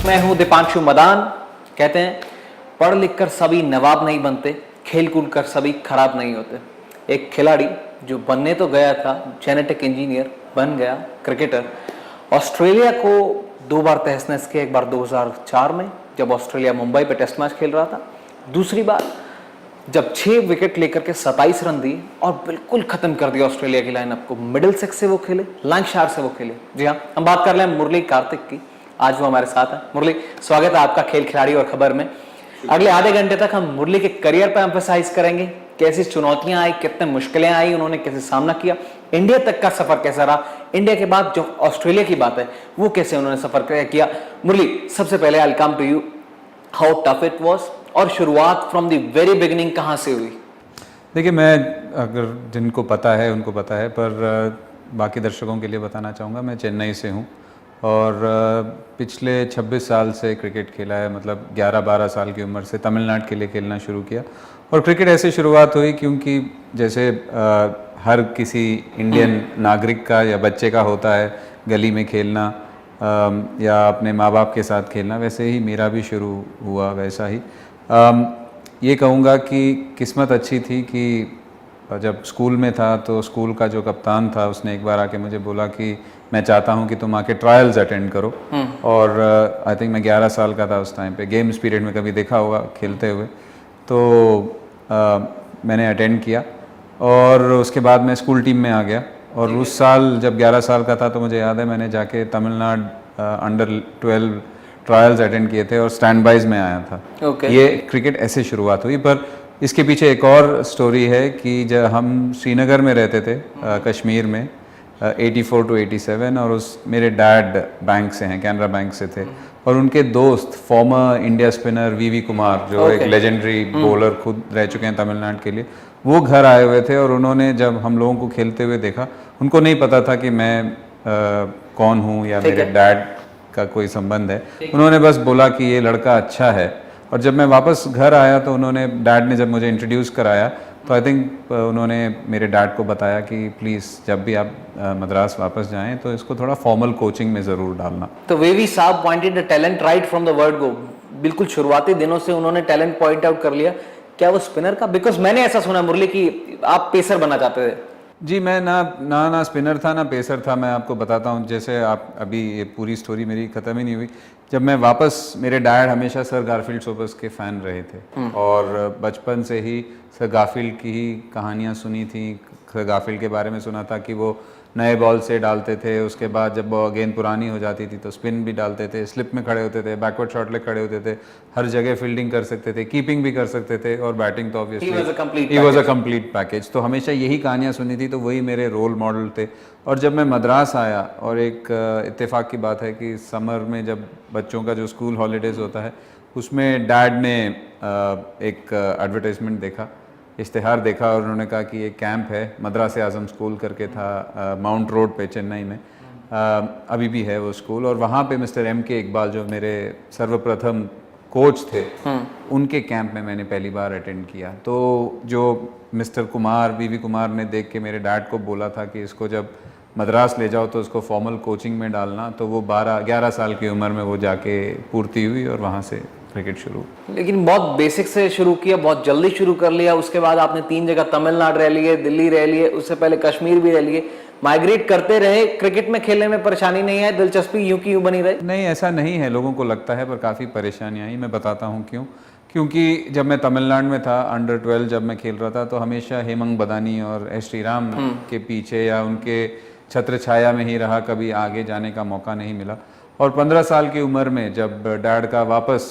मैं हूं दीपांशु मदान। कहते हैं पढ़ लिख कर सभी नवाब नहीं बनते, खेल कूद कर सभी खराब नहीं होते। एक खिलाड़ी जो बनने तो गया था जेनेटिक इंजीनियर, बन गया क्रिकेटर। ऑस्ट्रेलिया को 2 बार तहस नहस किया, एक बार 2004 में जब ऑस्ट्रेलिया मुंबई पे टेस्ट मैच खेल रहा था, दूसरी बार जब 6 विकेट लेकर के 27 रन दिए और बिल्कुल खत्म कर दिया ऑस्ट्रेलिया की लाइनअप को। मिडिलसेक्स से वो खेले, लैंकशायर से वो खेले। जी हाँ, हम बात कर रहे हैं मुरली कार्तिक की। आज वो हमारे साथ है। मुरली, स्वागत है आपका खेल खिलाड़ी और खबर में। अगले आधे घंटे तक हम मुरली के करियर पर एम्फसाइज करेंगे, कैसी चुनौतियां आई, कितने मुश्किलें आई, उन्होंने कैसे सामना किया, इंडिया तक का सफर कैसा रहा, इंडिया के बाद जो ऑस्ट्रेलिया की बात है वो कैसे उन्होंने सफर किया। मुरली, सबसे पहले I come to you, how tough it was और शुरुआत फ्रॉम द वेरी बिगिनिंग कहाँ से हुई? देखिए, मैं अगर जिनको पता है उनको पता है, पर बाकी दर्शकों के लिए बताना चाहूँगा। मैं चेन्नई से हूँ और पिछले 26 साल से क्रिकेट खेला है। मतलब 11-12 साल की उम्र से तमिलनाडु के लिए खेलना शुरू किया। और क्रिकेट ऐसे शुरुआत हुई क्योंकि जैसे हर किसी इंडियन नागरिक का या बच्चे का होता है गली में खेलना या अपने माँ बाप के साथ खेलना, वैसे ही मेरा भी शुरू हुआ वैसा ही। ये कहूँगा कि किस्मत अच्छी थी कि जब स्कूल में था तो स्कूल का जो कप्तान था उसने एक बार आके मुझे बोला कि मैं चाहता हूँ कि तुम आके ट्रायल्स अटेंड करो। और आई थिंक मैं 11 साल का था उस टाइम पे। गेम्स पीरियड में कभी देखा होगा खेलते हुए, तो मैंने अटेंड किया और उसके बाद मैं स्कूल टीम में आ गया। और उस साल जब 11 साल का था तो मुझे याद है मैंने जाके तमिलनाडु अंडर 12 ट्रायल्स अटेंड किए थे और स्टैंड बाइज में आया था। ये क्रिकेट ऐसे शुरुआत हुई। पर इसके पीछे एक और स्टोरी है कि जब हम श्रीनगर में रहते थे कश्मीर में 84 to 87, और उस मेरे डैड बैंक से हैं, कैनरा बैंक से थे, और उनके दोस्त फॉर्मर इंडिया स्पिनर वीवी कुमार जो एक लेजेंडरी बॉलर खुद रह चुके हैं तमिलनाडु के लिए, वो घर आए हुए थे। और उन्होंने जब हम लोगों को खेलते हुए देखा, उनको नहीं पता था कि मैं कौन हूँ या मेरे डैड का कोई संबंध है। उन्होंने बस बोला कि ये लड़का अच्छा है। और जब मैं वापस घर आया तो उन्होंने, डैड ने जब मुझे इंट्रोड्यूस कराया तो आई थिंक उन्होंने मेरे डैड को बताया कि प्लीज़ जब भी आप मद्रास वापस जाएं तो इसको थोड़ा फॉर्मल कोचिंग में ज़रूर डालना। तो वेवी साहब pointed the talent right from the word go. बिल्कुल शुरुआती दिनों से उन्होंने टैलेंट पॉइंट आउट कर लिया। क्या वो स्पिनर का? बिकॉज मैंने ऐसा सुना मुरली कि आप पेसर बनना चाहते थे। जी, मैं ना स्पिनर था ना पेसर था। मैं आपको बताता हूँ, जैसे आप अभी, ये पूरी स्टोरी मेरी ख़त्म ही नहीं हुई। जब मैं वापस, मेरे डैड हमेशा सर गारफील्ड सोबर्स के फ़ैन रहे थे और बचपन से ही सर गारफील्ड की ही कहानियाँ सुनी थी। सर गारफील्ड के बारे में सुना था कि वो नए बॉल से डालते थे, उसके बाद जब गेंद पुरानी हो जाती थी तो स्पिन भी डालते थे, स्लिप में खड़े होते थे, बैकवर्ड शॉट ले खड़े होते थे, हर जगह फील्डिंग कर सकते थे, कीपिंग भी कर सकते थे और बैटिंग तो obviously he was a complete package. तो हमेशा यही कहानियाँ सुनी थी, तो वही मेरे रोल मॉडल थे। और जब मैं मद्रास आया, और एक इत्तेफाक की बात है कि समर में जब बच्चों का जो स्कूल हॉलीडेज़ होता है उसमें डैड ने एक एडवर्टाइजमेंट देखा, इश्तिहार देखा, और उन्होंने कहा कि ये कैंप है, मद्रास आज़म स्कूल करके था माउंट रोड पे चेन्नई में, अभी भी है वो स्कूल। और वहाँ पे मिस्टर M.K. इकबाल जो मेरे सर्वप्रथम कोच थे, उनके कैंप में मैंने पहली बार अटेंड किया। तो जो मिस्टर कुमार, वीवी कुमार ने देख के मेरे डैड को बोला था कि इसको जब मद्रास ले जाओ तो उसको फॉर्मल कोचिंग में डालना, तो वो 12-11 साल की उम्र में वो जाके पूर्ति हुई और वहाँ से क्रिकेट शुरू। लेकिन बहुत बेसिक से शुरू किया, बहुत जल्दी शुरू कर लिया। उसके बाद आपने 3 जगह तमिलनाडु रह लिए, दिल्ली रह लिए, उससे पहले कश्मीर भी रह लिए, माइग्रेट करते रहे। क्रिकेट में खेलने में परेशानी नहीं आई? दिलचस्पी यूं की यूं बनी रही? नहीं, ऐसा नहीं है, लोगों को लगता है, पर काफ़ी परेशानियाँ आई। मैं बताता हूँ क्यों। क्योंकि जब मैं तमिलनाडु में था अंडर 12 जब मैं खेल रहा था, तो हमेशा हेमंग बदानी और एस श्रीराम के पीछे या उनके छत्र छाया में ही रहा, कभी आगे जाने का मौका नहीं मिला। और 15 साल की उम्र में जब डैड का वापस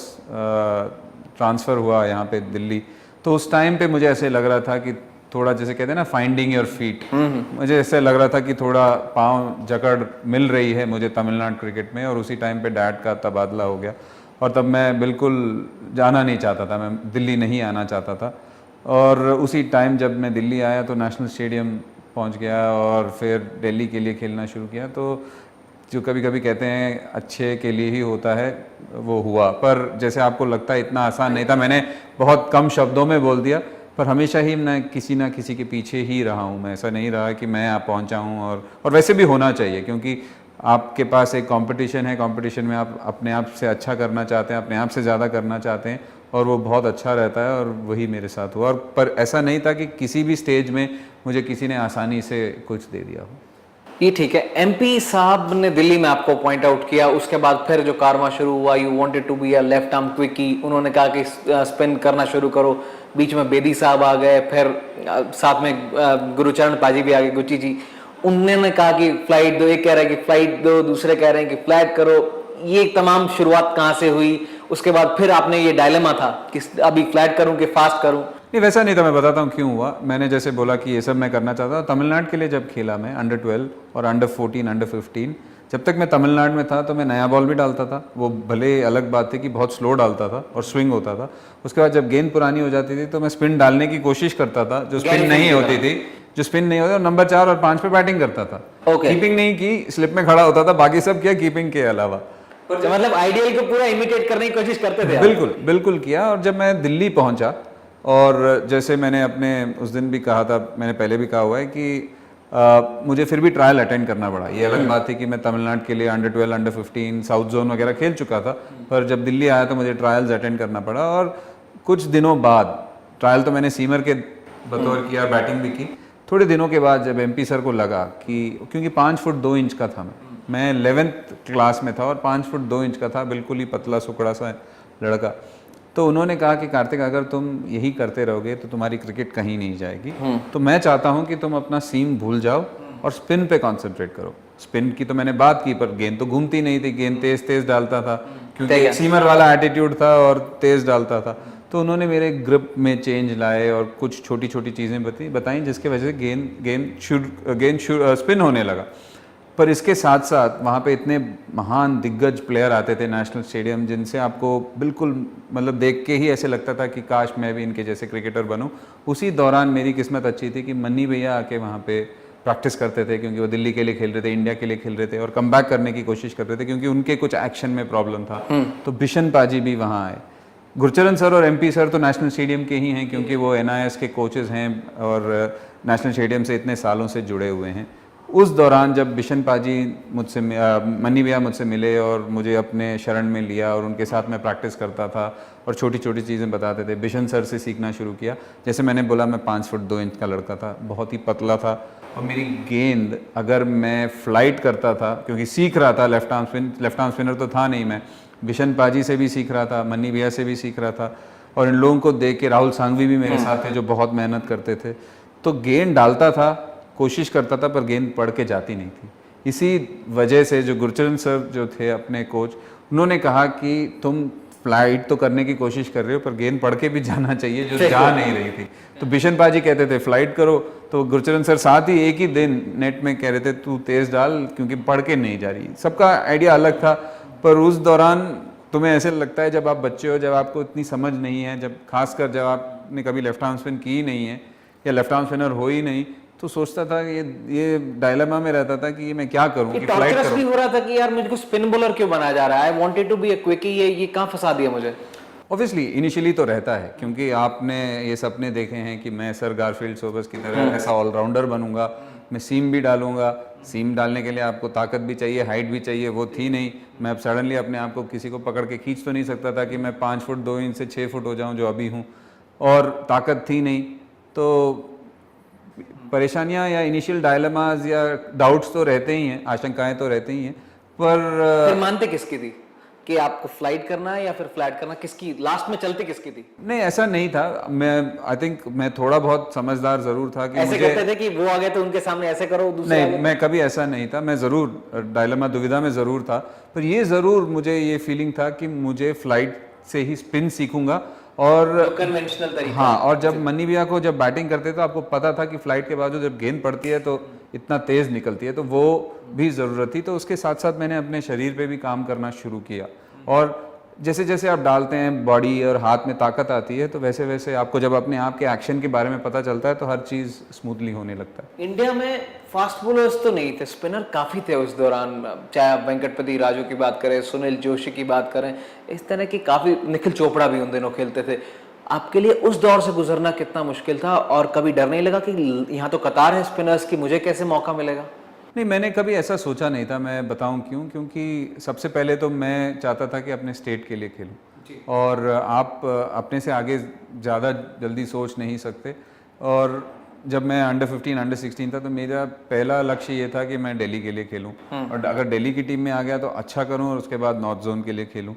ट्रांसफ़र हुआ यहाँ पे दिल्ली, तो उस टाइम पे मुझे ऐसे लग रहा था कि थोड़ा, जैसे कहते हैं ना, फाइंडिंग योर फीट, मुझे ऐसे लग रहा था कि थोड़ा पाँव जकड़ मिल रही है मुझे तमिलनाडु क्रिकेट में। और उसी टाइम पे डैड का तबादला हो गया और तब मैं बिल्कुल जाना नहीं चाहता था, मैं दिल्ली नहीं आना चाहता था। और उसी टाइम जब मैं दिल्ली आया तो नेशनल स्टेडियम पहुंच गया और फिर दिल्ली के लिए खेलना शुरू किया। तो जो कभी कभी कहते हैं अच्छे के लिए ही होता है, वो हुआ। पर जैसे आपको लगता है इतना आसान नहीं था। मैंने बहुत कम शब्दों में बोल दिया, पर हमेशा ही मैं किसी ना किसी के पीछे ही रहा हूँ। मैं ऐसा नहीं रहा कि मैं यहाँ पहुँचा हूँ। और वैसे भी होना चाहिए, क्योंकि आपके पास एक कंपटीशन है, कंपटीशन में आप अपने आप से अच्छा करना चाहते हैं, अपने आप से ज़्यादा करना चाहते हैं, और वो बहुत अच्छा रहता है, और वही मेरे साथ हुआ। और पर ऐसा नहीं था कि किसी भी स्टेज में मुझे किसी ने आसानी से कुछ दे दिया हो। ये ठीक है, एमपी साहब ने दिल्ली में आपको पॉइंट आउट किया, उसके बाद फिर जो कारवा शुरू हुआ, you wanted to be a left arm quickie, उन्होंने कहा कि स्पिन करना शुरू करो, बीच में बेदी साहब आ गए, फिर साथ में गुरुचरण पाजी भी आ गए, गुच्ची जी, उन्होंने कहा कि फ्लाइट दो, एक कह रहा है कि फ्लाइट दो, दूसरे कह रहे हैं कि फ्लैट करो। ये तमाम शुरुआत कहाँ से हुई? उसके बाद फिर आपने ये डायलेमा था कि अभी फ्लैट करूं कि फास्ट करूं? नहीं, वैसा नहीं था, मैं बताता हूँ क्यों हुआ। मैंने जैसे बोला कि ये सब मैं करना चाहता था। तमिलनाडु के लिए जब खेला मैं अंडर 12 और अंडर 14, अंडर 15, जब तक मैं तमिलनाडु में था तो मैं नया बॉल भी डालता था। वो भले अलग बात थी कि बहुत स्लो डालता था और स्विंग होता था। उसके बाद जब गेंद पुरानी हो जाती थी तो मैं स्पिन डालने की कोशिश करता था, जो स्पिन नहीं होती थी, और नंबर 4 और 5 पे बैटिंग करता था। कीपिंग नहीं की, स्लिप में खड़ा होता था, बाकी सब किया कीपिंग के अलावा। मतलब आइडियल को पूरा इमिटेट करने की कोशिश करते थे? बिल्कुल बिल्कुल किया। और जब मैं दिल्ली पहुंचा, और जैसे मैंने अपने उस दिन भी कहा था, मैंने पहले भी कहा हुआ है कि मुझे फिर भी ट्रायल अटेंड करना पड़ा। ये अलग बात थी कि मैं तमिलनाडु के लिए अंडर 12, अंडर 15, साउथ जोन वगैरह खेल चुका था, पर जब दिल्ली आया तो मुझे ट्रायल्स अटेंड करना पड़ा। और कुछ दिनों बाद, ट्रायल तो मैंने सीमर के बतौर किया, बैटिंग भी की। थोड़े दिनों के बाद जब एमपी सर को लगा कि, क्योंकि 5 फुट 2 इंच का था मैं 11th क्लास में था और 5 फुट 2 इंच का था, बिल्कुल ही पतला सुकड़ा सा लड़का, तो उन्होंने कहा कि कार्तिक, अगर तुम यही करते रहोगे तो तुम्हारी क्रिकेट कहीं नहीं जाएगी। तो मैं चाहता हूं कि तुम अपना सीम भूल जाओ और स्पिन पे कंसंट्रेट करो। स्पिन की तो मैंने बात की, पर गेंद तो घूमती नहीं थी, गेंद तेज तेज डालता था, क्योंकि सीमर वाला एटीट्यूड था और तेज डालता था। तो उन्होंने मेरे ग्रिप में चेंज लाए और कुछ छोटी छोटी चीज़ें बताई, जिसकी वजह से गेंद स्पिन होने लगा। पर इसके साथ साथ वहाँ पे इतने महान दिग्गज प्लेयर आते थे नेशनल स्टेडियम, जिनसे आपको बिल्कुल मतलब देख के ही ऐसे लगता था कि काश मैं भी इनके जैसे क्रिकेटर बनूं। उसी दौरान मेरी किस्मत अच्छी थी कि मन्नी भैया आके वहाँ पे प्रैक्टिस करते थे, क्योंकि वो दिल्ली के लिए खेल रहे थे, इंडिया के लिए खेल रहे थे, और कम बैक करने की कोशिश कर रहे थे, क्योंकि उनके कुछ एक्शन में प्रॉब्लम था। तो बिशन पाजी भी वहाँ आए। गुरचरण सर और एमपी सर तो नेशनल स्टेडियम के ही हैं, क्योंकि वो NIS के कोचेज़ हैं और नेशनल स्टेडियम से इतने सालों से जुड़े हुए हैं। उस दौरान जब बिशन पाजी मुझसे मन्नी भैया मुझसे मिले और मुझे अपने शरण में लिया, और उनके साथ मैं प्रैक्टिस करता था और छोटी छोटी चीज़ें बताते थे। बिशन सर से सीखना शुरू किया। जैसे मैंने बोला, मैं 5 फुट 2 इंच का लड़का था, बहुत ही पतला था, और मेरी गेंद अगर मैं फ्लाइट करता था, क्योंकि सीख रहा था लेफ्ट आर्म स्पिनर तो था नहीं मैं, बिशन पाजी से भी सीख रहा था, मन्नी भैया से भी सीख रहा था, और इन लोगों को देख के राहुल सांघवी भी मेरे साथ थे जो बहुत मेहनत करते थे। तो गेंद डालता था, कोशिश करता था, पर गेंद पड़ के जाती नहीं थी। इसी वजह से जो गुरचरण सर जो थे अपने कोच, उन्होंने कहा कि तुम फ्लाइट तो करने की कोशिश कर रहे हो, पर गेंद पड़ के भी जाना चाहिए, जो जा नहीं रही थी। तो बिशन पाजी कहते थे फ्लाइट करो, तो गुरचरण सर साथ ही एक ही दिन नेट में कह रहे थे तू तेज डाल, क्योंकि पड़ के नहीं जा रही। सबका आइडिया अलग था। पर उस दौरान तुम्हें ऐसे लगता है, जब आप बच्चे हो, जब आपको इतनी समझ नहीं है, जब खासकर जब आपने कभी लेफ्ट आर्म स्पिन की ही नहीं है या लेफ्ट आर्म स्पिनर हो ही नहीं, तो सोचता था ये डायलेमा में रहता था कि मैं क्या करूं, कि फ्लाइट करूं। भी हो रहा था कि यार मुझको स्पिन बॉलर क्यों बनाया जा रहा है, I wanted to be a quickie, ये कहां फंसा दिया मुझे? ऑब्वियसली इनिशियली तो रहता है, क्योंकि आपने ये सपने देखे हैं कि मैं सर गारफील्ड सोबर्स की तरह ऐसा ऑलराउंडर बनूंगा, मैं सीम भी डालूंगा। सीम डालने के लिए आपको ताकत भी चाहिए, हाइट भी चाहिए, वो थी नहीं। मैं अब सडनली अपने आप को किसी को पकड़ के खींच तो नहीं सकता था कि मैं 5 फुट 2 इंच से 6 फुट हो जाऊं, जो अभी हूं, और ताकत थी नहीं। तो परेशानियां या इनिशियल डायलेमाज या डाउट्स तो रहते ही हैं, आशंकाएं तो रहती ही हैं, पर फिर मानते किसकी थी कि आपको फ्लाइट करना है या फिर फ्लैट करना, किसकी लास्ट में चलती किसकी थी? नहीं, ऐसा नहीं था। मैं आई थिंक मैं थोड़ा बहुत समझदार जरूर था कि ऐसे मुझे करते थे कि वो आ गए तो उनके सामने ऐसे करो, दूसरे नहीं, मैं कभी ऐसा नहीं था। मैं ज़रूर डायलेमा दुविधा में ज़रूर था, पर ये ज़रूर मुझे ये फीलिंग था कि मुझे फ्लाइट से ही स्पिन सीखूंगा। और कन्वेंशनल तरीका। हाँ, और जब मन्नी भैया को जब बैटिंग करते तो आपको पता था कि फ्लाइट के बाद जब गेंद पड़ती है तो इतना तेज निकलती है, तो वो भी ज़रूरत थी। तो उसके साथ साथ मैंने अपने शरीर पे भी काम करना शुरू किया, और जैसे जैसे आप डालते हैं बॉडी और हाथ में ताकत आती है, तो वैसे वैसे आपको जब अपने आप के एक्शन के बारे में पता चलता है, तो हर चीज़ स्मूथली होने लगता है। इंडिया में फास्ट बॉलर्स तो नहीं थे, स्पिनर काफ़ी थे उस दौरान, चाहे आप वेंकटपति राजू की बात करें, सुनील जोशी की बात करें, इस तरह की काफ़ी, निखिल चोपड़ा भी उन दिनों खेलते थे। आपके लिए उस दौर से गुजरना कितना मुश्किल था, और कभी डर नहीं लगा कि यहाँ तो कतार है स्पिनर्स की, मुझे कैसे मौका मिलेगा? नहीं, मैंने कभी ऐसा सोचा नहीं था। मैं बताऊं क्यों, क्योंकि सबसे पहले तो मैं चाहता था कि अपने स्टेट के लिए खेलूं, और आप अपने से आगे ज़्यादा जल्दी सोच नहीं सकते। और जब मैं अंडर 15 अंडर 16 था तो मेरा पहला लक्ष्य ये था कि मैं दिल्ली के लिए खेलूं, और अगर दिल्ली की टीम में आ गया तो अच्छा करूं, और उसके बाद नॉर्थ जोन के लिए खेलूं।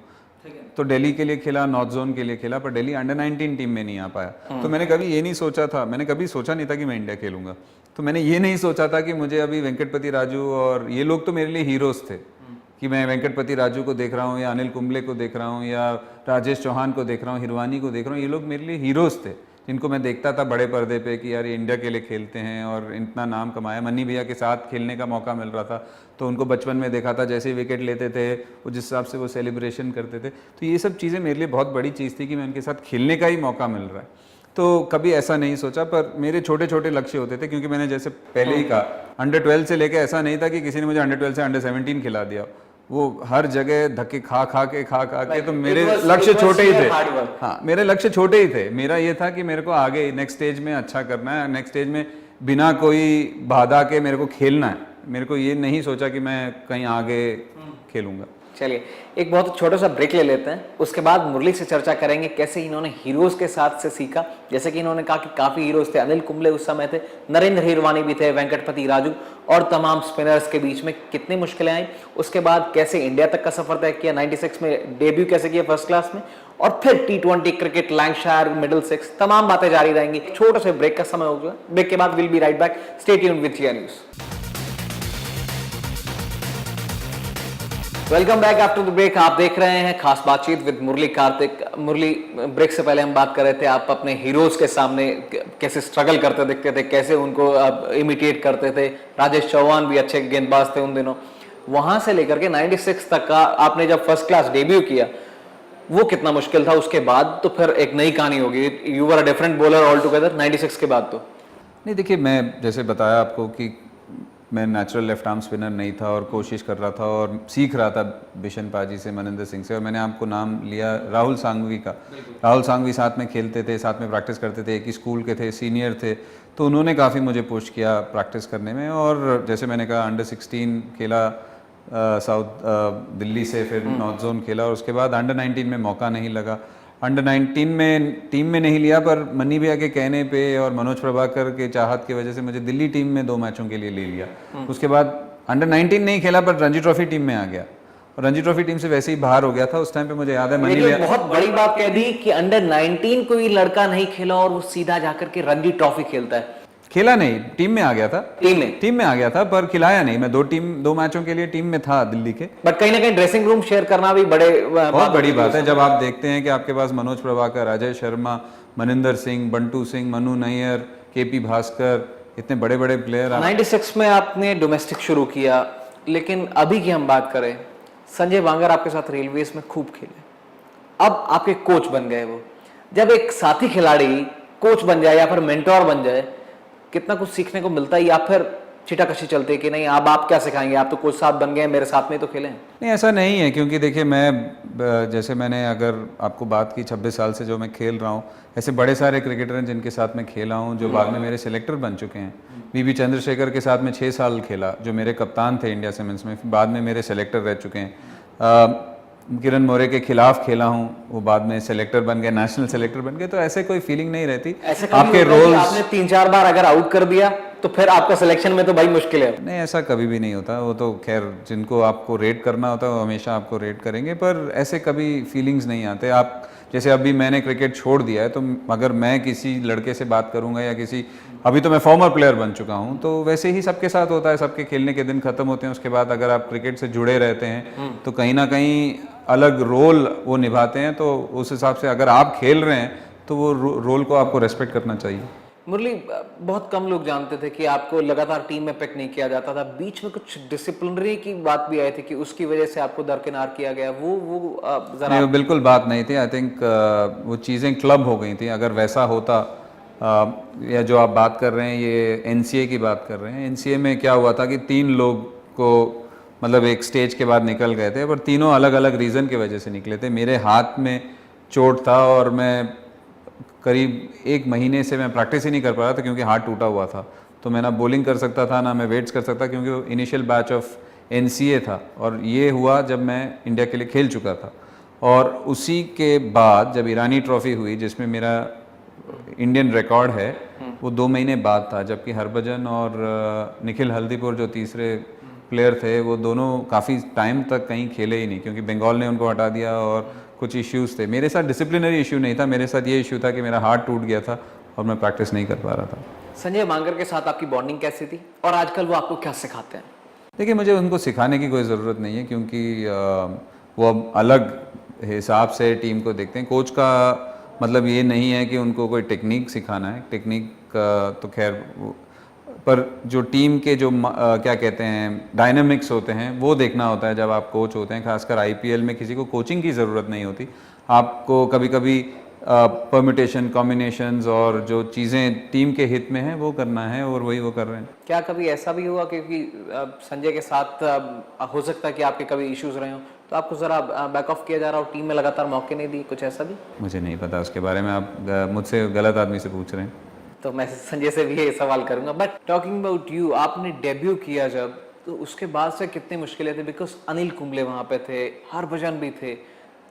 तो दिल्ली के लिए खेला, नॉर्थ जोन के लिए खेला, पर दिल्ली अंडर 19 टीम में नहीं आ पाया। तो मैंने कभी ये नहीं सोचा था, मैंने कभी सोचा नहीं था कि मैं इंडिया खेलूंगा। तो मैंने ये नहीं सोचा था कि मुझे अभी वेंकटपति राजू और ये लोग तो मेरे लिए हीरोज थे, कि मैं वेंकटपति राजू को देख रहा हूँ, या अनिल कुंबले को देख रहा हूँ, या राजेश चौहान को देख रहा हूँ, हिरवानी को देख रहा हूँ। ये लोग मेरे लिए हीरोज थे, जिनको मैं देखता था बड़े पर्दे पे कि यार ये इंडिया के लिए खेलते हैं और इतना नाम कमाया। मन्नी भैया के साथ खेलने का मौका मिल रहा था, तो उनको बचपन में देखा था, जैसे ही विकेट लेते थे वो जिस हिसाब से वो सेलिब्रेशन करते थे। तो ये सब चीज़ें मेरे लिए बहुत बड़ी चीज़ थी कि मैं उनके साथ खेलने का ही मौका मिल रहा है। तो कभी ऐसा नहीं सोचा, पर मेरे छोटे छोटे लक्ष्य होते थे, क्योंकि मैंने जैसे पहले ही कहा, अंडर 12 से लेकर ऐसा नहीं था कि किसी ने मुझे अंडर 12 से अंडर 17 खिला दिया। वो हर जगह धक्के खा खा के तो मेरे लक्ष्य छोटे ही थे। हाँ, मेरे लक्ष्य छोटे ही थे। मेरा ये था कि मेरे को आगे नेक्स्ट स्टेज में अच्छा करना है, नेक्स्ट स्टेज में बिना कोई बाधा के मेरे को खेलना है। मेरे को ये नहीं सोचा कि मैं कहीं आगे खेलूंगा। चलिए एक बहुत छोटा सा ब्रेक ले लेते हैं, उसके बाद मुरली से चर्चा करेंगे कैसे इन्होंने हीरोज के साथ से सीखा। जैसे कि इन्होंने कहा कि काफी हीरोज थे, अनिल कुंबले उस समय थे, नरेंद्र हिरवानी भी थे, वेंकटपति राजू और तमाम स्पिनर्स के बीच में कितनी मुश्किलें आई। उसके बाद कैसे इंडिया तक का सफर तय किया, 96 में डेब्यू कैसे किया फर्स्ट क्लास में, और फिर T20 cricket, Lancashire, middle six, तमाम बातें जारी रहेंगी। छोटे से ब्रेक का समय हो गया, ब्रेक के बाद will be right back. Stay tuned with Geo news. Welcome back after the break. आप देख रहे हैं खास बातचीत विद मुरली कार्तिक। मुरली, ब्रेक से पहले हम बात कर रहे थे, आप अपने हीरोज के सामने कैसे स्ट्रगल करते दिखते थे, कैसे उनको आप इमिटेट करते थे। राजेश चौहान भी अच्छे गेंदबाज थे उन दिनों। वहां से लेकर के 96 तक का आपने जब फर्स्ट क्लास डेब्यू किया, वो कितना मुश्किल था। उसके बाद तो फिर एक नई कहानी होगी, you were a different bowler all together 96 के बाद। तो नहीं, देखिए, मैं जैसे बताया आपको कि मैं नेचुरल लेफ्ट आर्म स्पिनर नहीं था, और कोशिश कर रहा था और सीख रहा था बिशन पाजी से, मनिंदर सिंह से। और मैंने आपको नाम लिया राहुल सांघवी का। राहुल सांघवी साथ में खेलते थे, साथ में प्रैक्टिस करते थे, एक ही स्कूल के थे, सीनियर थे। तो उन्होंने काफ़ी मुझे पुश किया प्रैक्टिस करने में। और जैसे मैंने कहा, अंडर 16 खेला साउथ दिल्ली से, फिर नॉर्थ जोन खेला, और उसके बाद अंडर 19 में मौका नहीं लगा। अंडर 19 में टीम में नहीं लिया, पर मन्नी भैया के कहने पे और मनोज प्रभाकर के चाहत की वजह से मुझे दिल्ली टीम में 2 मैचों के लिए ले लिया। उसके बाद अंडर 19 नहीं खेला, पर रणजी ट्रॉफी टीम में आ गया, और रणजी ट्रॉफी टीम से वैसे ही बाहर हो गया था। उस टाइम पे मुझे याद है मन्नी भैया बहुत बड़ी बात कह दी कि अंडर 19 कोई लड़का नहीं खेला और वो सीधा जाकर के रणजी ट्रॉफी खेलता है। खेला नहीं, टीम में आ गया था। टीम में आ गया था, पर खिलाया नहीं। मैं 2 मैचों के लिए टीम में था दिल्ली के। बट कहीं ना कहीं ड्रेसिंग रूम शेयर करना भी बहुत बड़ी बात है। जब आप देखते हैं कि आपके पास मनोज प्रभाकर, अजय शर्मा, मनिंदर सिंह, बंटू सिंह, मनु नैयर, केपी भास्कर, इतने बड़े बड़े प्लेयर। 96 में आपने डोमेस्टिक शुरू किया, लेकिन अभी की हम बात करें, संजय बांगर आपके साथ रेलवेज में खूब खेले, अब आपके कोच बन गए वो। जब एक साथी खिलाड़ी कोच बन जाए या फिर मेंटोर बन जाए, कितना कुछ सीखने को मिलता है, या फिर छिटाकशी चलती है कि नहीं अब आप क्या सिखाएंगे, आप तो कोच साथ बन गए, मेरे साथ में तो खेलें। नहीं, ऐसा नहीं है, क्योंकि देखिए, मैं जैसे मैंने अगर आपको बात की 26 साल से जो मैं खेल रहा हूँ, ऐसे बड़े सारे क्रिकेटर हैं जिनके साथ मैं खेला हूँ, जो बाद में मेरे सिलेक्टर बन चुके हैं। वीवी चंद्रशेखर के साथ में 6 साल खेला, जो मेरे कप्तान थे इंडिया सीमेंस में, बाद में मेरे सिलेक्टर रह चुके हैं। किरण मोरे के खिलाफ खेला हूँ, वो बाद में सिलेक्टर बन गए, नेशनल सिलेक्टर बन गए। तो ऐसे कोई फीलिंग नहीं रहती। आपके रोल आपने 3-4 बार अगर आउट कर दिया तो फिर आपका सिलेक्शन में तो भाई मुश्किल है। नहीं, ऐसा कभी भी नहीं होता। वो तो खैर, जिनको आपको रेट करना होता है वो हमेशा आपको रेट करेंगे, पर ऐसे कभी फीलिंग्स नहीं आते। आप जैसे अभी मैंने क्रिकेट छोड़ दिया है, तो अगर मैं किसी लड़के से बात करूंगा या किसी, अभी तो मैं फॉर्मर प्लेयर बन चुका हूं, तो वैसे ही सबके साथ होता है। सबके खेलने के दिन खत्म होते हैं, उसके बाद अगर आप क्रिकेट से जुड़े रहते हैं तो कहीं ना कहीं अलग रोल वो निभाते हैं। तो उस हिसाब से अगर आप खेल रहे हैं तो वो रोल को आपको रेस्पेक्ट करना चाहिए। मुरली, बहुत कम लोग जानते थे कि आपको लगातार टीम में पिक नहीं किया जाता था। बीच में कुछ डिसिप्लिनरी की बात भी आई थी कि उसकी वजह से आपको दरकिनार किया गया। वो जरा नहीं, बिल्कुल बात नहीं थी। आई थिंक वो चीज़ें क्लब हो गई थी। अगर वैसा होता, या जो आप बात कर रहे हैं, ये एनसीए की बात कर रहे हैं। एनसीए में क्या हुआ था कि 3 लोग को मतलब एक स्टेज के बाद निकल गए थे, पर तीनों अलग अलग रीज़न की वजह से निकले थे। मेरे हाथ में चोट था और मैं करीब 1 महीने से मैं प्रैक्टिस ही नहीं कर पा रहा था, क्योंकि हाथ टूटा हुआ था। तो मैं ना बॉलिंग कर सकता था ना मैं वेट्स कर सकता, क्योंकि वो इनिशियल बैच ऑफ NCA था और ये हुआ जब मैं इंडिया के लिए खेल चुका था। और उसी के बाद जब ईरानी ट्रॉफी हुई जिसमें मेरा इंडियन रिकॉर्ड है, वो 2 महीने बाद था, जबकि हरभजन और निखिल हल्दीपुर जो तीसरे प्लेयर थे वो दोनों काफ़ी टाइम तक कहीं खेले ही नहीं, क्योंकि बंगाल ने उनको हटा दिया और कुछ इश्यूज़ थे। मेरे साथ डिसिप्लिनरी इशू नहीं था, मेरे साथ ये इशू था कि मेरा हार्ट टूट गया था और मैं प्रैक्टिस नहीं कर पा रहा था। संजय मांगर के साथ आपकी बॉन्डिंग कैसी थी और आजकल वो आपको क्या सिखाते हैं? देखिए, मुझे उनको सिखाने की कोई ज़रूरत नहीं है, क्योंकि वो अब अलग हिसाब से टीम को देखते हैं। कोच का मतलब ये नहीं है कि उनको कोई टेक्निक सिखाना है, टेक्निक तो खैर पर जो टीम के जो क्या कहते हैं डायनामिक्स होते हैं वो देखना होता है जब आप कोच होते हैं। खासकर IPL में किसी को कोचिंग की ज़रूरत नहीं होती, आपको कभी कभी परम्यूटेशन कॉम्बिनेशंस और जो चीज़ें टीम के हित में हैं वो करना है, और वही वो कर रहे हैं। क्या कभी ऐसा भी हुआ क्योंकि संजय के साथ हो सकता है कि आपके कभी इश्यूज रहे हो तो आपको ज़रा बैक ऑफ किया जा रहा हो, टीम में लगातार मौके नहीं दिए, कुछ ऐसा भी? मुझे नहीं पता उसके बारे में, आप मुझसे गलत आदमी से पूछ रहे हैं। तो मैं संजय से भी ये सवाल करूंगा। बट टॉकिंग अबाउट यू, आपने डेब्यू किया जब, तो उसके बाद से कितनी मुश्किलें थी? बिकॉज अनिल कुंबले वहां पे थे, हरभजन भी थे,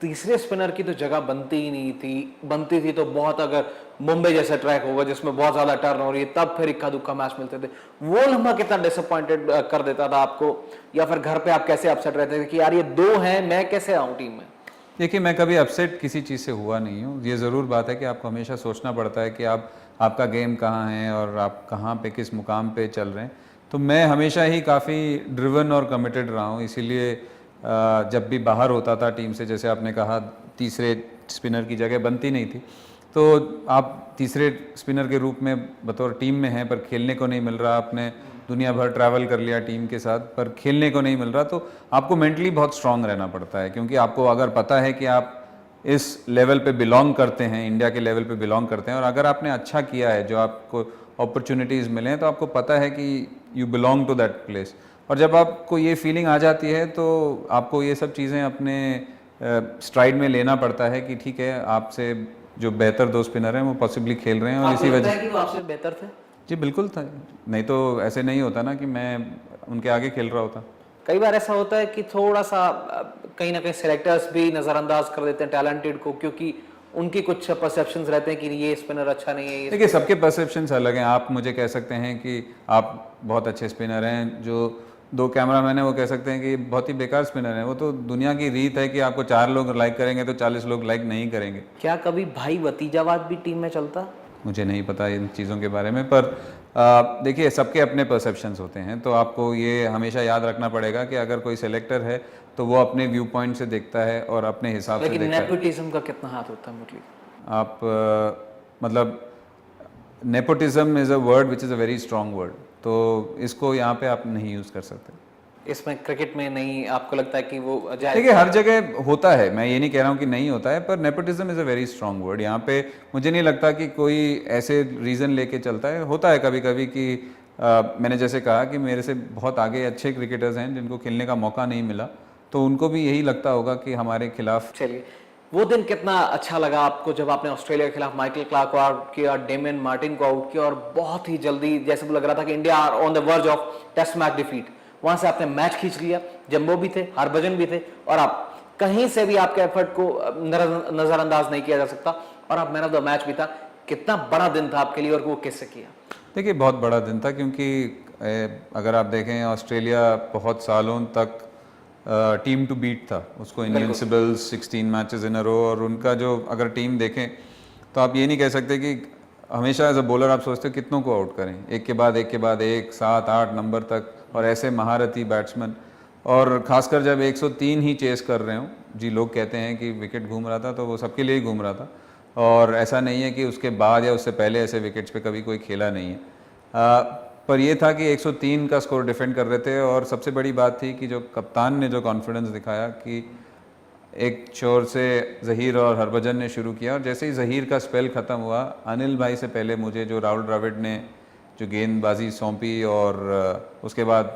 तीसरे स्पिनर की तो जगह बनती ही नहीं थी, बनती थी तो बहुत, अगर मुंबई जैसा ट्रैक होगा जिसमें बहुत ज्यादा टर्न हो रही है तब फिर इक्का दुक्का मैच मिलते थे। वो लम्हा कितना डिसअपॉइंटेड कर देता था आपको, या फिर घर पे आप कैसे अपसेट रहते थे कि यार ये 2 हैं, मैं कैसे आऊं टीम में? देखिए, मैं कभी अपसेट किसी चीज़ से हुआ नहीं हूँ। ये ज़रूर बात है कि आपको हमेशा सोचना पड़ता है कि आपका गेम कहाँ है और आप कहाँ पे किस मुकाम पे चल रहे हैं। तो मैं हमेशा ही काफ़ी ड्रिवन और कमिटेड रहा हूँ, इसीलिए जब भी बाहर होता था टीम से, जैसे आपने कहा तीसरे स्पिनर की जगह बनती नहीं थी, तो आप तीसरे स्पिनर के रूप में बतौर टीम में हैं पर खेलने को नहीं मिल रहा, आपने दुनिया भर ट्रैवल कर लिया टीम के साथ पर खेलने को नहीं मिल रहा, तो आपको मेंटली बहुत स्ट्रांग रहना पड़ता है। क्योंकि आपको अगर पता है कि आप इस लेवल पे बिलोंग करते हैं, इंडिया के लेवल पे बिलोंग करते हैं, और अगर आपने अच्छा किया है, जो आपको अपॉर्चुनिटीज़ मिले हैं, तो आपको पता है कि you belong to that place. और जब आपको ये फीलिंग आ जाती है तो आपको ये सब चीज़ें अपने स्ट्राइड में लेना पड़ता है कि ठीक है, आपसे जो बेहतर 2 स्पिनर हैं वो पॉसिबली खेल रहे हैं, और इसी वजह से आपसे बेहतर थे? जी बिल्कुल था, नहीं तो ऐसे नहीं होता ना कि मैं उनके आगे खेल रहा होता। कई बार ऐसा होता है कि थोड़ा सा कहीं ना कहीं सेलेक्टर्स भी नजरअंदाज कर देते हैं टैलेंटेड को, क्योंकि उनकी कुछ परसेप्शंस रहते हैं कि ये स्पिनर अच्छा नहीं है। देखिए, सबके परसेप्शंस अलग हैं। आप मुझे कह सकते हैं कि आप बहुत अच्छे स्पिनर हैं, जो 2 कैमरामैन हैं वो कह सकते हैं कि बहुत ही बेकार स्पिनर है। वो तो दुनिया की रीत है कि आपको 4 लोग लाइक करेंगे तो 40 लोग लाइक नहीं करेंगे। क्या कभी भाई भतीजावाद भी टीम में चलता? मुझे नहीं पता इन चीज़ों के बारे में, पर देखिए, सबके अपने परसेप्शंस होते हैं, तो आपको ये हमेशा याद रखना पड़ेगा कि अगर कोई सेलेक्टर है तो वो अपने व्यू पॉइंट से देखता है और अपने हिसाब से देखता है। लेकिन नेपोटिज्म का कितना हाथ होता है मुरली? आप मतलब nepotism is a word which is a very strong word, तो इसको यहाँ पे आप नहीं यूज़ कर सकते। इसमें क्रिकेट में नहीं, आपको लगता है कि वो देखिए, हर जगह होता है, मैं ये नहीं कह रहा हूँ कि नहीं होता है, पर nepotism is a very strong word. यहाँ पे मुझे नहीं लगता कि कोई ऐसे रीज़न लेके चलता है। होता है कभी कभी कि मैंने जैसे कहा कि मेरे से बहुत आगे अच्छे क्रिकेटर्स हैं जिनको खेलने का मौका नहीं मिला, तो उनको भी यही लगता होगा कि हमारे खिलाफ। चलिए, वो दिन कितना अच्छा लगा आपको जब आपने ऑस्ट्रेलिया के खिलाफ माइकल क्लार्क को आउट किया, डेमियन मार्टिन को आउट किया, और बहुत ही जल्दी जैसे लग रहा था कि India are on the verge of test match defeat, वहां से आपने मैच खींच लिया। जंबो भी थे, हरभजन भी थे, और आप कहीं से भी आपके एफर्ट को नजरअंदाज नहीं किया जा सकता, और आप मैन ऑफ द मैच भी था। कितना बड़ा दिन था आपके लिए और वो किससे किया? देखिए, बहुत बड़ा दिन था, क्योंकि अगर आप देखें ऑस्ट्रेलिया बहुत सालों तक टीम टू बीट था, उसको इनविंसिबल्स 16 मैचेस इन अ रो, और उनका जो अगर टीम देखें तो आप ये नहीं कह सकते कि हमेशा एज अ बॉलर आप सोचते हो कितनों को आउट करें, एक के बाद एक के बाद एक, 7-8 नंबर तक, और ऐसे महारथी बैट्समैन, और खासकर जब 103 ही चेस कर रहे हो। जी, लोग कहते हैं कि विकेट घूम रहा था, तो वो सबके लिए ही घूम रहा था, और ऐसा नहीं है कि उसके बाद या उससे पहले ऐसे विकेट्स पे कभी कोई खेला नहीं है। पर ये था कि 103 का स्कोर डिफेंड कर रहे थे, और सबसे बड़ी बात थी कि जो कप्तान ने जो कॉन्फिडेंस दिखाया कि एक छोर से ज़हीर और हरभजन ने शुरू किया, और जैसे ही ज़हीर का स्पेल ख़त्म हुआ, अनिल भाई से पहले मुझे जो राहुल द्रविड़ ने जो गेंदबाजी सौंपी, और उसके बाद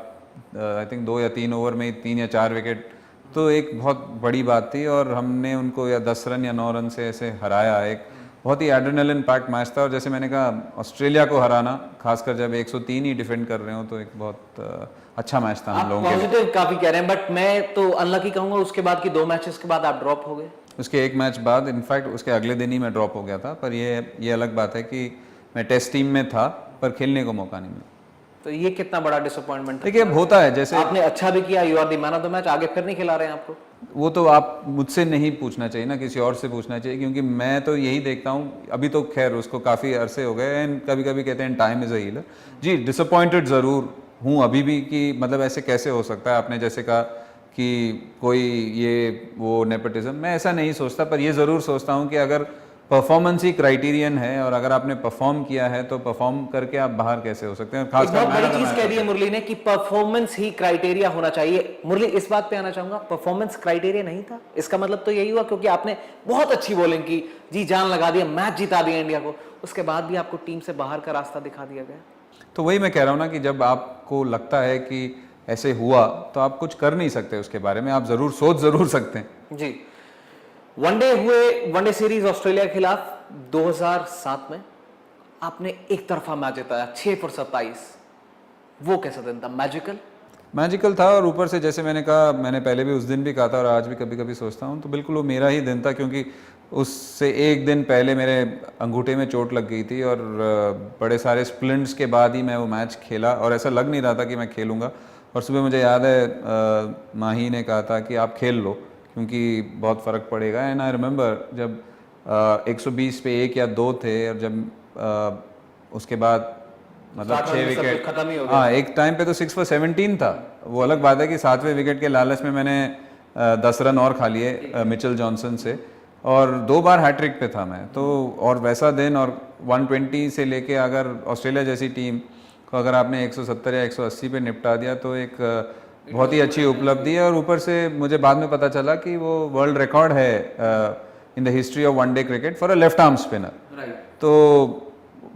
आई थिंक 2 या 3 ओवर में 3 या 4 विकेट, तो एक बहुत बड़ी बात थी, और हमने उनको या 10 रन या 9 रन से ऐसे हराया। एक बहुत ही एड्रेनलिन पैक्ड मैच था। और जैसे मैंने कहा, ऑस्ट्रेलिया को हराना, खासकर जब 103 ही डिफेंड कर रहे हो, तो एक बहुत अच्छा मैच था हम आप लोगों के लिए। पॉजिटिव काफी कह रहे हैं, बट मैं तो अनलकी कहूंगा, उसके बाद की 2 मैचेस के बाद आप ड्रॉप हो गए। उसके एक मैच बाद, इनफैक्ट उसके अगले दिन ही मैं ड्रॉप हो गया था। पर ये अलग बात है कि मैं टेस्ट टीम में था पर खेलने को मौका नहीं मिला। तो ये कितना बड़ा डिसअपॉइंटमेंट था। देखिए, अब होता है, जैसे आपने अच्छा भी किया, you are the man of the match, आगे फिर नहीं खिला रहे हैं आपको। वो तो आप मुझसे नहीं पूछना चाहिए ना, किसी और से पूछना चाहिए, क्योंकि मैं तो यही देखता हूँ। अभी तो खैर उसको काफ़ी अरसे हो गए, एंड कभी कभी कहते हैं टाइम इज़ अ हीलर। जी, डिसअपॉइंटेड ज़रूर हूँ अभी भी कि मतलब ऐसे कैसे हो सकता है। आपने जैसे कहा कि कोई ये वो नेपोटिज्म, मैं ऐसा नहीं सोचता, पर ये ज़रूर सोचता हूँ कि अगर परफॉर्मेंस ही क्राइटेरियन है और अगर आपने परफॉर्म किया है तो परफॉर्म करके आप बाहर कैसे हो सकते हैं। एक बहुत बड़ी चीज कह दी है मुरली ने कि परफॉर्मेंस ही क्राइटेरिया होना चाहिए। मुरली, इस बात पे आना चाहूंगा, परफॉर्मेंस क्राइटेरिया नहीं था, इसका मतलब तो यही हुआ क्योंकि आपने बहुत अच्छी बॉलिंग की, जी जान लगा दिया, मैच जिता दिया इंडिया को, उसके बाद भी आपको टीम से बाहर का रास्ता दिखा दिया गया। तो वही मैं कह रहा हूँ ना कि जब आपको लगता है कि ऐसे हुआ तो आप कुछ कर नहीं सकते उसके बारे में, आप जरूर सोच जरूर सकते हैं। जी, वनडे सीरीज ऑस्ट्रेलिया के खिलाफ 2007 में आपने एक तरफा मैच जिताया 6 for 27। वो कैसा दिन था? मैजिकल था। और ऊपर से जैसे मैंने कहा, मैंने पहले भी उस दिन भी कहा था और आज भी कभी कभी सोचता हूँ, तो बिल्कुल वो मेरा ही दिन था, क्योंकि उससे एक दिन पहले मेरे अंगूठे में चोट लग गई थी और बड़े सारे स्प्लिंट्स के बाद ही मैं वो मैच खेला और ऐसा लग नहीं रहा था कि मैं खेलूँगा। और सुबह मुझे याद है माही ने कहा था कि आप खेल लो क्योंकि बहुत फ़र्क पड़ेगा। एंड आई रिमेंबर जब 120 पे 1 या 2 थे और जब उसके बाद मतलब 6 विकेट खत्म ही हो गया। हाँ, एक टाइम पे तो 6 for 17 था। वो अलग बात है कि 7वें विकेट के लालच में मैंने 10 रन और खा लिए मिचेल जॉनसन से, और 2 बार हैट्रिक पे था मैं तो। और वैसा दिन, और 120 से लेके अगर ऑस्ट्रेलिया जैसी टीम को अगर आपने 170 या 180 पे निपटा दिया तो एक बहुत ही अच्छी उपलब्धि है। और ऊपर से मुझे बाद में पता चला कि वो वर्ल्ड रिकॉर्ड है in the history of one day cricket for a left arm spinner. तो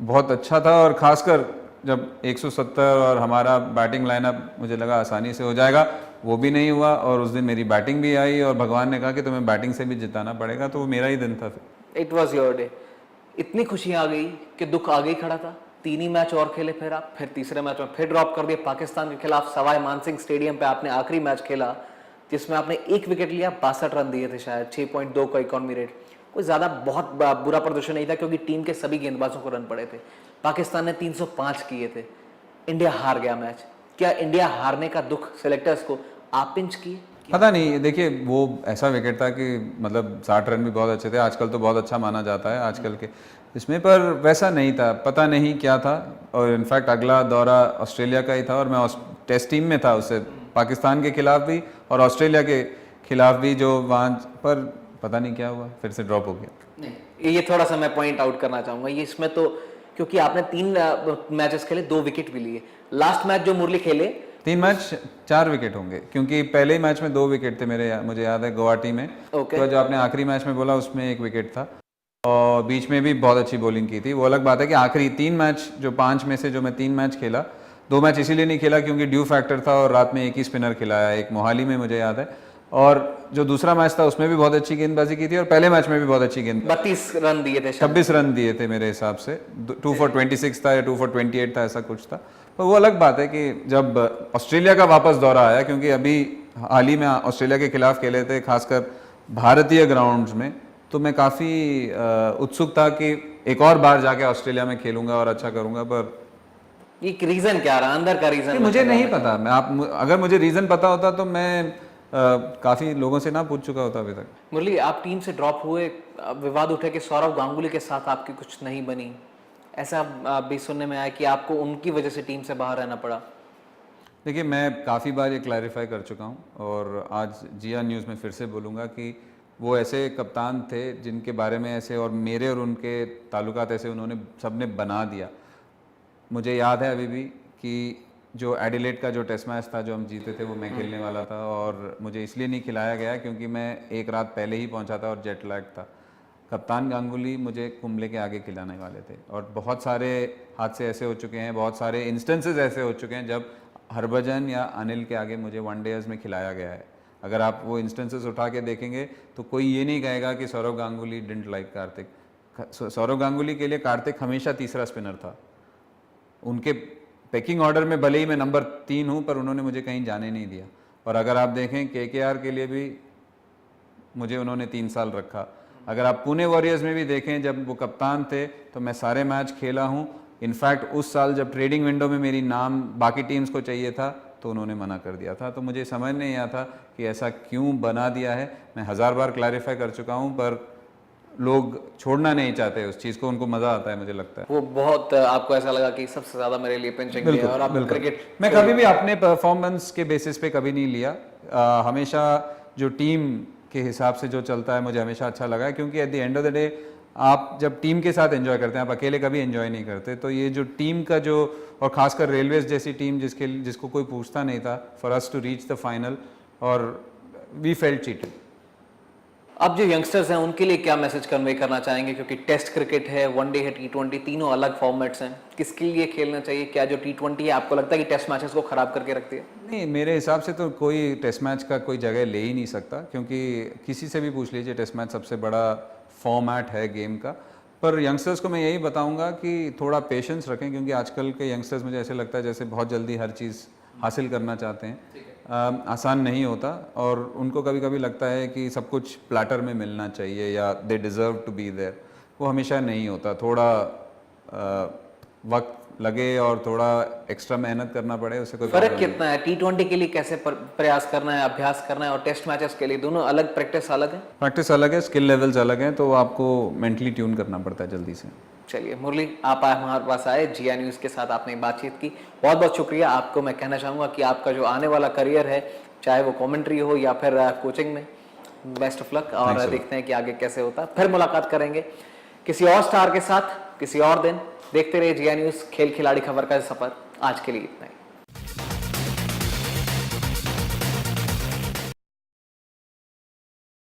बहुत अच्छा था। और खासकर जब 170 और हमारा बैटिंग लाइनअप मुझे लगा आसानी से हो जाएगा, वो भी नहीं हुआ। और उस दिन मेरी बैटिंग भी आई और भगवान ने कहा कि तुम्हें बैटिंग से भी जिताना पड़ेगा, तो वो मेरा ही दिन था फिर। It was your day. इतनी खुशी आ गई कि दुख आगे ही खड़ा था। 3 ही मैच और खेले, फिर आप फिर तीसरे मैच में फिर ड्रॉप कर दिए पाकिस्तान के खिलाफ। सवाई मानसिंह स्टेडियम पे आपने आखिरी मैच खेला जिसमें आपने 1 विकेट लिया, 62 रन दिए थे शायद, 6.2 का इकॉनमी रेट। कोई ज्यादा बहुत बुरा प्रदर्शन नहीं था क्योंकि टीम के सभी गेंदबाजों को रन पड़े थे। पाकिस्तान ने 305 किए थे। इंडिया हार गया मैच। क्या इंडिया हारने का दुख सिलेक्टर्स को आप पिंच किए? पता नहीं, देखिए वो ऐसा विकेट था कि मतलब 60 रन भी बहुत अच्छे थे, आजकल तो बहुत अच्छा माना जाता है आजकल के इसमें, पर वैसा नहीं था, पता नहीं क्या था। और इनफैक्ट अगला दौरा ऑस्ट्रेलिया का ही था और मैं टेस्ट टीम में था उससे, पाकिस्तान के खिलाफ भी और ऑस्ट्रेलिया के खिलाफ भी, जो वहाँ पर पता नहीं क्या हुआ, फिर से ड्रॉप हो गया। नहीं, ये थोड़ा सा मैं पॉइंट आउट करना चाहूंगा ये इसमें तो, क्योंकि आपने 3 मैचेस खेले, 2 विकेट भी लिए। लास्ट मैच जो मुरली खेले 3 मैच 4 विकेट होंगे, क्योंकि पहले ही मैच में 2 विकेट थे मेरे, मुझे याद है गुवाहाटी में। तो जो आपने आखिरी मैच में बोला उसमें 1 विकेट था और बीच में भी बहुत अच्छी बॉलिंग की थी। वो अलग बात है कि आखिरी 3 मैच, जो 5 में से जो मैं 3 मैच खेला, 2 मैच इसीलिए नहीं खेला क्योंकि ड्यू फैक्टर था और रात में एक ही स्पिनर खिलाया, एक मोहाली में मुझे याद है। और जो दूसरा मैच था उसमें भी बहुत अच्छी गेंदबाजी की थी और पहले मैच में भी बहुत अच्छी गेंद, 32 रन दिए थे, 26 रन दिए थे मेरे हिसाब से, 2 for 26 था या 2 for 28 था, ऐसा कुछ था। तो वो अलग बात है कि जब ऑस्ट्रेलिया का वापस दौरा आया, क्योंकि अभी हाल ही में ऑस्ट्रेलिया के खिलाफ खेले थे, खासकर भारतीय ग्राउंड्स में, तो मैं काफ़ी उत्सुक था कि एक और बार जाके ऑस्ट्रेलिया में खेलूंगा और अच्छा करूंगा। पर एक रीजन क्या रहा, अंदर का रीजन मुझे नहीं पता। मैं अगर मुझे रीजन पता होता तो मैं काफ़ी लोगों से ना पूछ चुका होता अभी तक। मुरली, आप टीम से ड्रॉप हुए, विवाद उठे कि सौरव गांगुली के साथ आपकी कुछ नहीं बनी, ऐसा भी सुनने में आया कि आपको उनकी वजह से टीम से बाहर रहना पड़ा। देखिए, मैं काफ़ी बार ये क्लैरिफाई कर चुका हूँ और आज जिया न्यूज़ में फिर से बोलूँगा कि वो ऐसे कप्तान थे जिनके बारे में ऐसे, और मेरे और उनके ताल्लुकात ऐसे उन्होंने सबने बना दिया। मुझे याद है अभी भी कि जो एडिलेड का जो टेस्ट मैच था जो हम जीते थे, वो मैं खेलने वाला था और मुझे इसलिए नहीं खिलाया गया क्योंकि मैं एक रात पहले ही पहुंचा था और जेट लैग था। कप्तान गांगुली मुझे कुंबले के आगे खिलाने वाले थे और बहुत सारे हादसे ऐसे हो चुके हैं, बहुत सारे इंस्टेंसेस ऐसे हो चुके हैं जब हरभजन या अनिल के आगे मुझे वनडेज में खिलाया गया है। अगर आप वो इंस्टेंसेस उठा के देखेंगे तो कोई ये नहीं कहेगा कि सौरव गांगुली डिडंट लाइक कार्तिक। सौरव गांगुली के लिए कार्तिक हमेशा तीसरा स्पिनर था। उनके पैकिंग ऑर्डर में भले ही मैं नंबर 3 हूँ, पर उन्होंने मुझे कहीं जाने नहीं दिया। और अगर आप देखें केकेआर के लिए भी मुझे उन्होंने 3 साल रखा। अगर आप पुणे वॉरियर्स में भी देखें, जब वो कप्तान थे तो मैं सारे मैच खेला हूँ। इनफैक्ट उस साल जब ट्रेडिंग विंडो में मेरी नाम बाकी टीम्स को चाहिए था तो उन्होंने मना कर दिया था। तो मुझे समझ नहीं आया था कि ऐसा क्यों बना दिया है। मैं 1000 बार क्लैरिफाई कर चुका हूँ, पर लोग छोड़ना नहीं चाहते उस चीज़ को, उनको मज़ा आता है मुझे लगता है। वो बहुत आपको ऐसा लगा कि सबसे ज़्यादा मेरे लिए पिंचिंग है और आप क्रिकेट। मैं कभी भी अपने परफॉर्मेंस के बेसिस पे कभी नहीं लिया। हमेशा जो टीम के हिसाब से जो चलता है मुझे हमेशा अच्छा लगा है, क्योंकि at the end of the day आप जब टीम के साथ एंजॉय करते हैं, आप अकेले कभी एंजॉय नहीं करते। तो ये जो टीम का जो, और खासकर रेलवेज जैसी टीम जिसको कोई पूछता नहीं था, for us to reach the final, और वी फेल्ट चीटेड। अब जो यंगस्टर्स हैं उनके लिए क्या मैसेज कन्वे करना चाहेंगे, क्योंकि टेस्ट क्रिकेट है, वनडे है, टी20, तीनों अलग फॉर्मेट्स हैं, किसके लिए खेलना चाहिए? क्या जो टी20 है आपको लगता है कि टेस्ट मैचेस को खराब करके रखती है? नहीं, मेरे हिसाब से तो कोई टेस्ट मैच का कोई जगह ले ही नहीं सकता, क्योंकि किसी से भी पूछ लीजिए, टेस्ट मैच सबसे बड़ा फॉर्मेट है गेम का। पर यंगस्टर्स को मैं यही बताऊंगा कि थोड़ा पेशेंस रखें, क्योंकि आजकल के यंगस्टर्स मुझे ऐसे लगता है जैसे बहुत जल्दी हर चीज़ हासिल करना चाहते हैं। आसान नहीं होता, और उनको कभी कभी लगता है कि सब कुछ प्लेटर में मिलना चाहिए या they deserve to be there. वो हमेशा नहीं होता। थोड़ा वक्त लगे और थोड़ा एक्स्ट्रा मेहनत करना पड़े, उससे कोई फर्क कितना है? टी20 के लिए कैसे प्रयास करना है, अभ्यास करना है, और टेस्ट मैचेस के लिए दोनों अलग, प्रैक्टिस अलग है? प्रैक्टिस अलग है, स्किल लेवल्स अलग हैं, तो आपको मेंटली ट्यून करना पड़ता है जल्दी से। चलिए मुरली, आप हमारे पास आए, जिया न्यूज़ के साथ आपने बातचीत की, बहुत बहुत शुक्रिया आपको। मैं कहना चाहूँगा कि आपका जो आने वाला करियर है, चाहे वो कमेंट्री हो या फिर कोचिंग में, बेस्ट ऑफ लक, और देखते हैं कि आगे कैसे होता है। फिर मुलाकात करेंगे किसी और स्टार के साथ किसी और दिन। देखते रहिए जिया न्यूज़, खेल खिलाड़ी खबर का सफर। आज के लिए इतना ही।